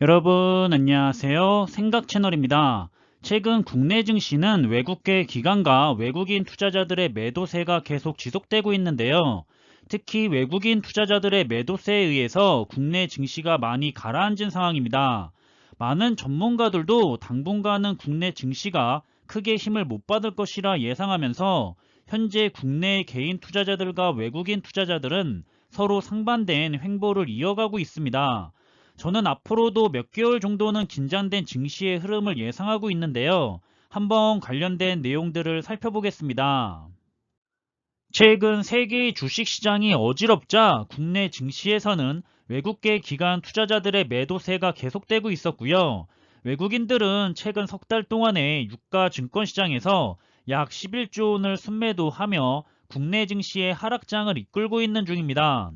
여러분 안녕하세요. 생각 채널입니다. 최근 국내 증시는 외국계 기관과 외국인 투자자들의 매도세가 계속 지속되고 있는데요. 특히 외국인 투자자들의 매도세에 의해서 국내 증시가 많이 가라앉은 상황입니다. 많은 전문가들도 당분간은 국내 증시가 크게 힘을 못 받을 것이라 예상하면서 현재 국내 개인 투자자들과 외국인 투자자들은 서로 상반된 횡보를 이어가고 있습니다. 저는 앞으로도 몇 개월 정도는 긴장된 증시의 흐름을 예상하고 있는데요. 한번 관련된 내용들을 살펴보겠습니다. 최근 세계의 주식시장이 어지럽자 국내 증시에서는 외국계 기관 투자자들의 매도세가 계속되고 있었고요. 외국인들은 최근 석 달 동안에 유가 증권시장에서 약 11조 원을 순매도하며 국내 증시의 하락장을 이끌고 있는 중입니다.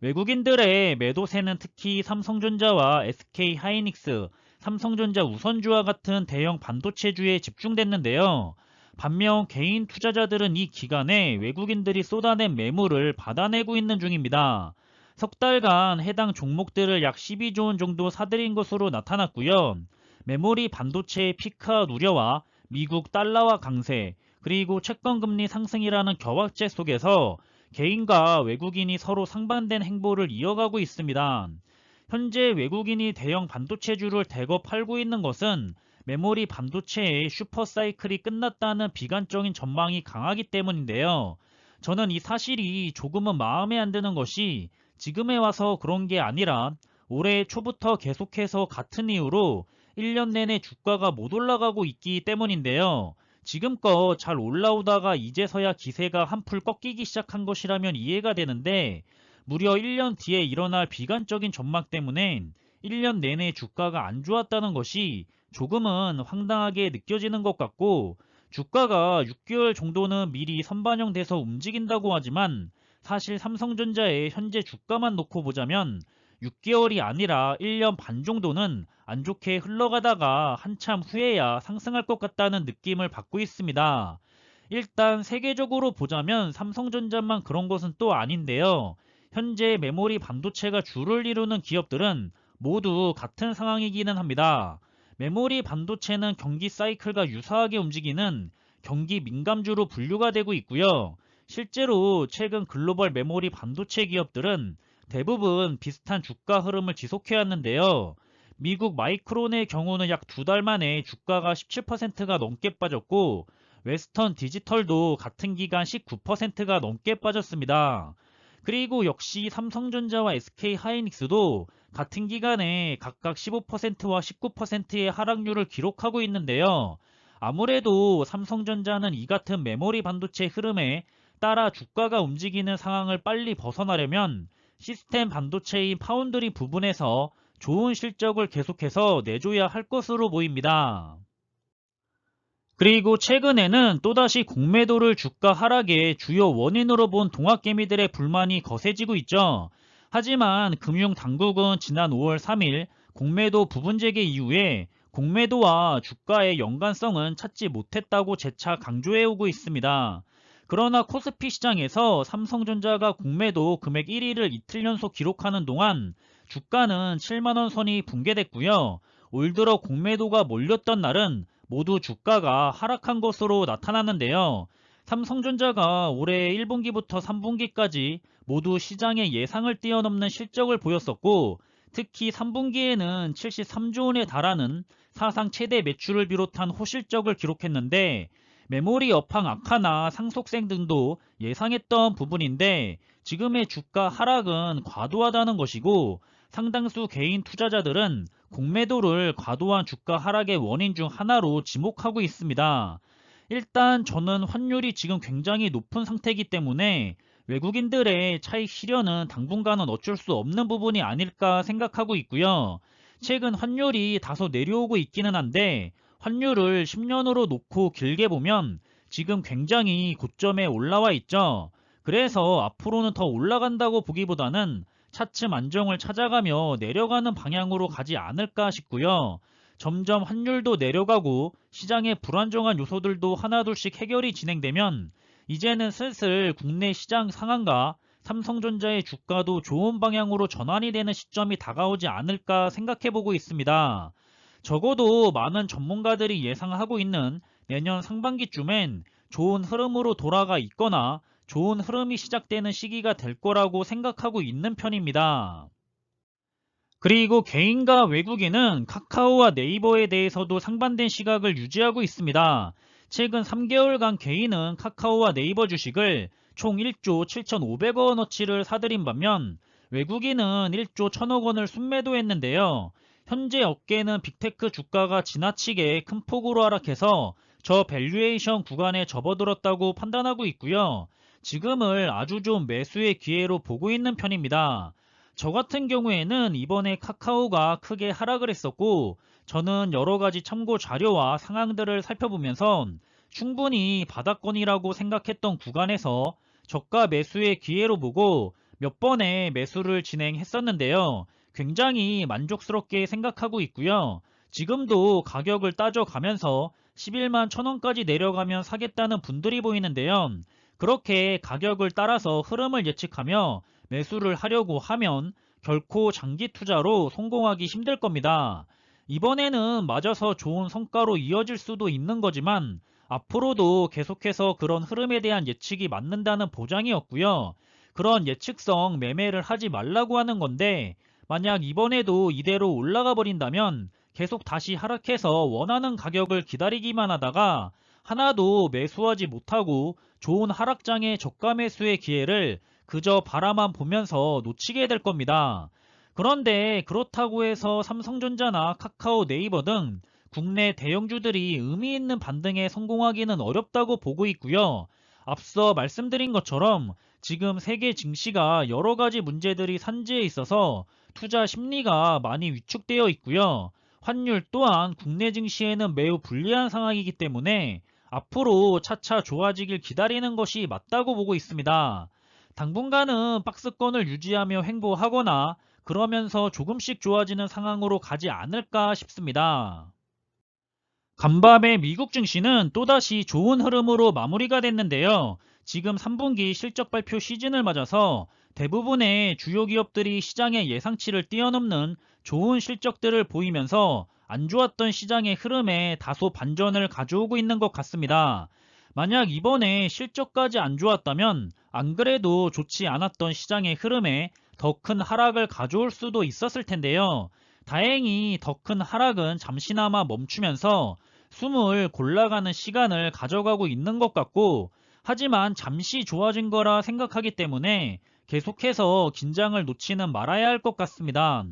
외국인들의 매도세는 특히 삼성전자와 SK하이닉스, 삼성전자 우선주와 같은 대형 반도체주에 집중됐는데요. 반면 개인 투자자들은 이 기간에 외국인들이 쏟아낸 매물을 받아내고 있는 중입니다. 석 달간 해당 종목들을 약 12조 원 정도 사들인 것으로 나타났고요. 메모리 반도체의 피크아웃 우려와 미국 달러화 강세, 그리고 채권금리 상승이라는 격화책 속에서 개인과 외국인이 서로 상반된 행보를 이어가고 있습니다. 현재 외국인이 대형 반도체주를 대거 팔고 있는 것은 메모리 반도체의 슈퍼사이클이 끝났다는 비관적인 전망이 강하기 때문인데요. 저는 이 사실이 조금은 마음에 안 드는 것이 지금에 와서 그런 게 아니라 올해 초부터 계속해서 같은 이유로 1년 내내 주가가 못 올라가고 있기 때문인데요. 지금껏 잘 올라오다가 이제서야 기세가 한풀 꺾이기 시작한 것이라면 이해가 되는데 무려 1년 뒤에 일어날 비관적인 전망 때문에 1년 내내 주가가 안 좋았다는 것이 조금은 황당하게 느껴지는 것 같고, 주가가 6개월 정도는 미리 선반영돼서 움직인다고 하지만 사실 삼성전자의 현재 주가만 놓고 보자면 6개월이 아니라 1년 반 정도는 안 좋게 흘러가다가 한참 후에야 상승할 것 같다는 느낌을 받고 있습니다. 일단 세계적으로 보자면 삼성전자만 그런 것은 또 아닌데요. 현재 메모리 반도체가 주를 이루는 기업들은 모두 같은 상황이기는 합니다. 메모리 반도체는 경기 사이클과 유사하게 움직이는 경기 민감주로 분류가 되고 있고요. 실제로 최근 글로벌 메모리 반도체 기업들은 대부분 비슷한 주가 흐름을 지속해왔는데요. 미국 마이크론의 경우는 약 두 달 만에 주가가 17%가 넘게 빠졌고, 웨스턴 디지털도 같은 기간 19%가 넘게 빠졌습니다. 그리고 역시 삼성전자와 SK하이닉스도 같은 기간에 각각 15%와 19%의 하락률을 기록하고 있는데요. 아무래도 삼성전자는 이 같은 메모리 반도체 흐름에 따라 주가가 움직이는 상황을 빨리 벗어나려면 시스템 반도체인 파운드리 부분에서 좋은 실적을 계속해서 내줘야 할 것으로 보입니다. 그리고 최근에는 또다시 공매도를 주가 하락의 주요 원인으로 본 동학개미들의 불만이 거세지고 있죠. 하지만 금융당국은 지난 5월 3일 공매도 부분 재개 이후에 공매도와 주가의 연관성은 찾지 못했다고 재차 강조해오고 있습니다. 그러나 코스피 시장에서 삼성전자가 공매도 금액 1위를 이틀 연속 기록하는 동안 주가는 7만원 선이 붕괴됐고요. 올 들어 공매도가 몰렸던 날은 모두 주가가 하락한 것으로 나타났는데요. 삼성전자가 올해 1분기부터 3분기까지 모두 시장의 예상을 뛰어넘는 실적을 보였었고, 특히 3분기에는 73조 원에 달하는 사상 최대 매출을 비롯한 호실적을 기록했는데, 메모리 업황 악화나 상속세 등도 예상했던 부분인데 지금의 주가 하락은 과도하다는 것이고, 상당수 개인 투자자들은 공매도를 과도한 주가 하락의 원인 중 하나로 지목하고 있습니다. 일단 저는 환율이 지금 굉장히 높은 상태이기 때문에 외국인들의 차익 실현은 당분간은 어쩔 수 없는 부분이 아닐까 생각하고 있고요. 최근 환율이 다소 내려오고 있기는 한데 환율을 10년으로 놓고 길게 보면 지금 굉장히 고점에 올라와 있죠. 그래서 앞으로는 더 올라간다고 보기보다는 차츰 안정을 찾아가며 내려가는 방향으로 가지 않을까 싶고요. 점점 환율도 내려가고 시장의 불안정한 요소들도 하나둘씩 해결이 진행되면 이제는 슬슬 국내 시장 상황과 삼성전자의 주가도 좋은 방향으로 전환이 되는 시점이 다가오지 않을까 생각해보고 있습니다. 적어도 많은 전문가들이 예상하고 있는 내년 상반기쯤엔 좋은 흐름으로 돌아가 있거나 좋은 흐름이 시작되는 시기가 될 거라고 생각하고 있는 편입니다. 그리고 개인과 외국인은 카카오와 네이버에 대해서도 상반된 시각을 유지하고 있습니다. 최근 3개월간 개인은 카카오와 네이버 주식을 총 1조 7,500원어치를 사들인 반면 외국인은 1조 1,000억 원을 순매도했는데요. 현재 업계는 빅테크 주가가 지나치게 큰 폭으로 하락해서 저 밸류에이션 구간에 접어들었다고 판단하고 있고요. 지금을 아주 좋은 매수의 기회로 보고 있는 편입니다. 저 같은 경우에는 이번에 카카오가 크게 하락을 했었고 저는 여러 가지 참고 자료와 상황들을 살펴보면서 충분히 바닥권이라고 생각했던 구간에서 저가 매수의 기회로 보고 몇 번의 매수를 진행했었는데요. 굉장히 만족스럽게 생각하고 있고요. 지금도 가격을 따져가면서 11만 1,000원까지 내려가면 사겠다는 분들이 보이는데요. 그렇게 가격을 따라서 흐름을 예측하며 매수를 하려고 하면 결코 장기 투자로 성공하기 힘들 겁니다. 이번에는 맞아서 좋은 성과로 이어질 수도 있는 거지만 앞으로도 계속해서 그런 흐름에 대한 예측이 맞는다는 보장이 없고요. 그런 예측성 매매를 하지 말라고 하는 건데 만약 이번에도 이대로 올라가 버린다면 계속 다시 하락해서 원하는 가격을 기다리기만 하다가 하나도 매수하지 못하고 좋은 하락장의 저가 매수의 기회를 그저 바라만 보면서 놓치게 될 겁니다. 그런데 그렇다고 해서 삼성전자나 카카오, 네이버 등 국내 대형주들이 의미 있는 반등에 성공하기는 어렵다고 보고 있고요. 앞서 말씀드린 것처럼 지금 세계 증시가 여러 가지 문제들이 산지에 있어서 투자 심리가 많이 위축되어 있고요. 환율 또한 국내 증시에는 매우 불리한 상황이기 때문에 앞으로 차차 좋아지길 기다리는 것이 맞다고 보고 있습니다. 당분간은 박스권을 유지하며 횡보하거나 그러면서 조금씩 좋아지는 상황으로 가지 않을까 싶습니다. 간밤에 미국 증시는 또다시 좋은 흐름으로 마무리가 됐는데요. 지금 3분기 실적 발표 시즌을 맞아서 대부분의 주요 기업들이 시장의 예상치를 뛰어넘는 좋은 실적들을 보이면서 안 좋았던 시장의 흐름에 다소 반전을 가져오고 있는 것 같습니다. 만약 이번에 실적까지 안 좋았다면 안 그래도 좋지 않았던 시장의 흐름에 더 큰 하락을 가져올 수도 있었을 텐데요. 다행히 더 큰 하락은 잠시나마 멈추면서 숨을 골라가는 시간을 가져가고 있는 것 같고 하지만 잠시 좋아진 거라 생각하기 때문에 계속해서 긴장을 놓지는 말아야 할 것 같습니다.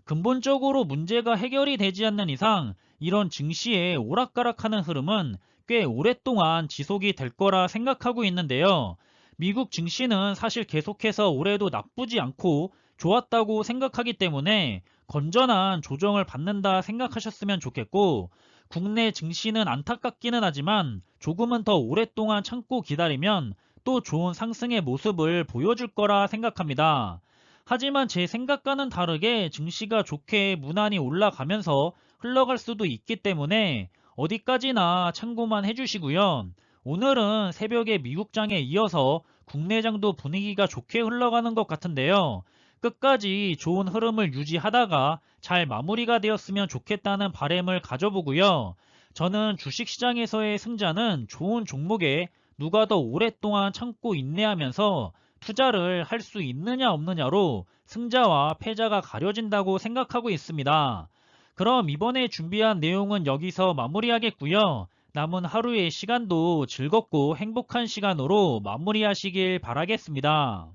근본적으로 문제가 해결이 되지 않는 이상 이런 증시의 오락가락하는 흐름은 꽤 오랫동안 지속이 될 거라 생각하고 있는데요. 미국 증시는 사실 계속해서 올해도 나쁘지 않고 좋았다고 생각하기 때문에 건전한 조정을 받는다 생각하셨으면 좋겠고 국내 증시는 안타깝기는 하지만 조금은 더 오랫동안 참고 기다리면 또 좋은 상승의 모습을 보여줄 거라 생각합니다. 하지만 제 생각과는 다르게 증시가 좋게 무난히 올라가면서 흘러갈 수도 있기 때문에 어디까지나 참고만 해주시고요. 오늘은 새벽에 미국장에 이어서 국내장도 분위기가 좋게 흘러가는 것 같은데요. 끝까지 좋은 흐름을 유지하다가 잘 마무리가 되었으면 좋겠다는 바람을 가져보고요. 저는 주식시장에서의 승자는 좋은 종목에 누가 더 오랫동안 참고 인내하면서 투자를 할 수 있느냐 없느냐로 승자와 패자가 가려진다고 생각하고 있습니다. 그럼 이번에 준비한 내용은 여기서 마무리하겠고요. 남은 하루의 시간도 즐겁고 행복한 시간으로 마무리하시길 바라겠습니다.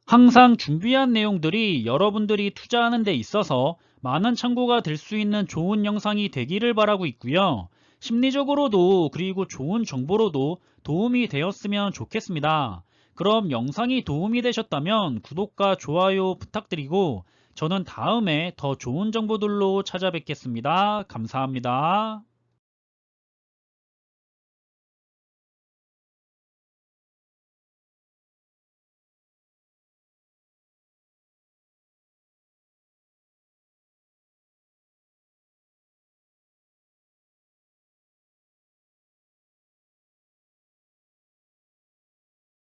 항상 준비한 내용들이 여러분들이 투자하는 데 있어서 많은 참고가 될 수 있는 좋은 영상이 되기를 바라고 있고요. 심리적으로도 그리고 좋은 정보로도 도움이 되었으면 좋겠습니다. 그럼 영상이 도움이 되셨다면 구독과 좋아요 부탁드리고 저는 다음에 더 좋은 정보들로 찾아뵙겠습니다. 감사합니다.